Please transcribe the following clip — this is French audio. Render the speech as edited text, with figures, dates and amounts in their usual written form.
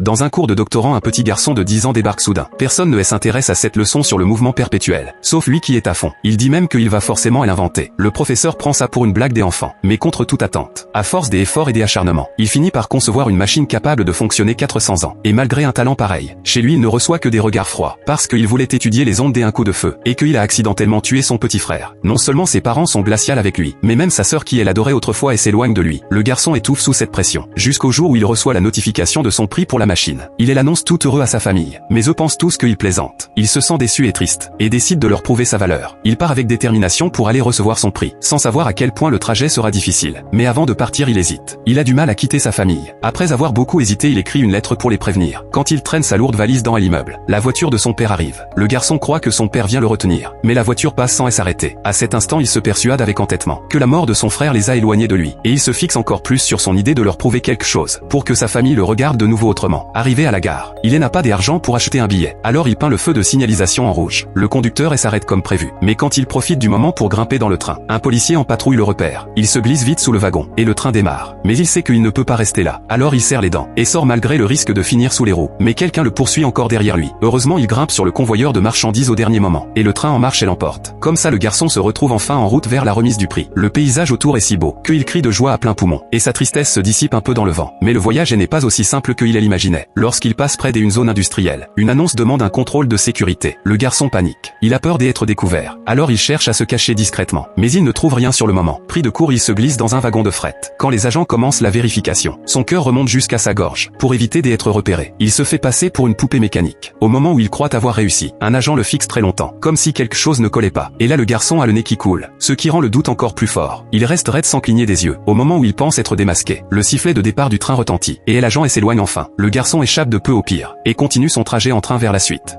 Dans un cours de doctorant, un petit garçon de 10 ans débarque soudain. Personne ne s'intéresse à cette leçon sur le mouvement perpétuel, sauf lui qui est à fond. Il dit même qu'il va forcément l'inventer. Le professeur prend ça pour une blague des enfants, mais contre toute attente. À force des efforts et des acharnements, il finit par concevoir une machine capable de fonctionner 400 ans. Et malgré un talent pareil, chez lui il ne reçoit que des regards froids, parce qu'il voulait étudier les ondes d'un coup de feu, et qu'il a accidentellement tué son petit frère. Non seulement ses parents sont glaciaux avec lui, mais même sa sœur qui l'adorait autrefois et s'éloigne de lui. Le garçon étouffe sous cette pression, jusqu'au jour où il reçoit la notification de son prix pour la machine. Il l'annonce tout heureux à sa famille, mais eux pensent tous qu'il plaisante. Il se sent déçu et triste, et décide de leur prouver sa valeur. Il part avec détermination pour aller recevoir son prix, sans savoir à quel point le trajet sera difficile. Mais avant de partir, il hésite. Il a du mal à quitter sa famille. Après avoir beaucoup hésité, il écrit une lettre pour les prévenir. Quand il traîne sa lourde valise dans l'immeuble, la voiture de son père arrive. Le garçon croit que son père vient le retenir, mais la voiture passe sans s'arrêter. À cet instant, il se persuade avec entêtement que la mort de son frère les a éloignés de lui, et il se fixe encore plus sur son idée de leur prouver quelque chose, pour que sa famille le regarde de nouveau autrement. Arrivé à la gare, il n'a pas d'argent pour acheter un billet. Alors il peint le feu de signalisation en rouge. Le conducteur s'arrête comme prévu. Mais quand il profite du moment pour grimper dans le train, un policier en patrouille le repère. Il se glisse vite sous le wagon, et le train démarre. Mais il sait qu'il ne peut pas rester là. Alors il serre les dents, et sort malgré le risque de finir sous les roues. Mais quelqu'un le poursuit encore derrière lui. Heureusement, il grimpe sur le convoyeur de marchandises au dernier moment. Et le train en marche et l'emporte. Comme ça, le garçon se retrouve enfin en route vers la remise du prix. Le paysage autour est si beau, qu'il crie de joie à plein poumon. Et sa tristesse se dissipe un peu dans le vent. Mais le voyage n'est pas aussi simple qu'il l'imaginait. Lorsqu'il passe près d'une zone industrielle, une annonce demande un contrôle de sécurité. Le garçon panique. Il a peur d'être découvert. Alors il cherche à se cacher discrètement. Mais il ne trouve rien sur le moment. Pris de court, il se glisse dans un wagon de fret. Quand les agents commencent la vérification, son cœur remonte jusqu'à sa gorge. Pour éviter d'être repéré, il se fait passer pour une poupée mécanique. Au moment où il croit avoir réussi, un agent le fixe très longtemps, comme si quelque chose ne collait pas. Et là, le garçon a le nez qui coule, ce qui rend le doute encore plus fort. Il reste raide sans cligner des yeux. Au moment où il pense être démasqué, le sifflet de départ du train retentit, et l'agent s'éloigne enfin. Le garçon échappe de peu au pire, et continue son trajet en train vers la suite.